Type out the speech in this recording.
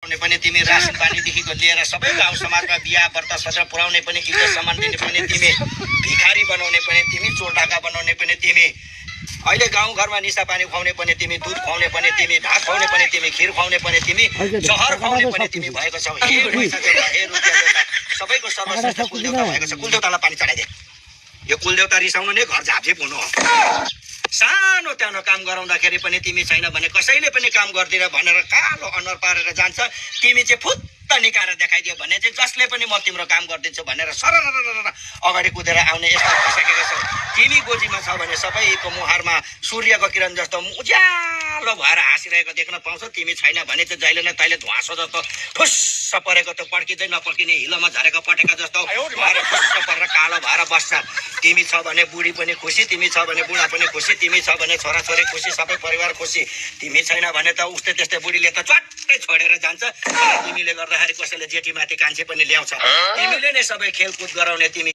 पनि तिमी रासन पानीदेखिको लिएर सबै गाउँ समाजमा बिहा व्रत सजा पुर्याउने पनि इज्जत सम्मान दिने पनि तिमी, भिखारी बनाउने पनि तिमी, चोर डाका बनाउने पनि तिमी, अहिले गाउँघरमा निसा पानी खुवाउने पनि तिमी, दुध खुवाउने पनि तिमी, भात खुवाउने पनि तिमी, खिर खुवाउने पनि तिमी, जहर खुवाउने पनि तिमी भएको छौ। हे पैसा देउता, हे रुपियाँ देउता, सबैको सर्वश्रेष्ठ कुलदेउता भएको छ। कुलदेउतालाई पानी चढाइदे। यो कुलदेउता रिसाउनु नै घर झापझिप हुनु हो। सानो त्यानो काम गराउँदाखेरि पनि तिमी छैन भने कसैले पनि काम गर्दिन भनेर कालो अनुहार पारेर जान्छ। तिमी चाहिँ फुत्त निकालेर देखाइदियो भने चाहिँ जसले पनि म तिम्रो काम गरिदिन्छु भनेर सरर अगाडि कुदेर आउने यस्तो भइसकेको छ। तिमी गोजीमा छ भने सबैको मुहारमा सूर्यको किरण जस्तो उज्यालो भएर हाँसिरहेको देख्न पाउँछ। तिमी छैन भने चाहिँ जहिले न तहिले धुवासो जस्तो ठुस्स परेको त्यो पड्किँदै नपड्किने हिलोमा झरेको पटेका जस्तो भएर ठुस्स परेर कालो भएर बस्छ। तिमी छ भने बुढी पनि खुसी, तिमी छ भने बुढा पनि खुसी, तिमी छ भने छोराछोरी खुसी, सबै परिवार खुसी। तिमी छैन भने त उस्तै त्यस्तै बुढीले त चट्टै छोडेर जान्छ। तिमीले गर्दाखेरि कसैले जेठीमाथि कान्छे पनि ल्याउँछ। तिमीले नै सबै खेलकुद गराउने तिमी।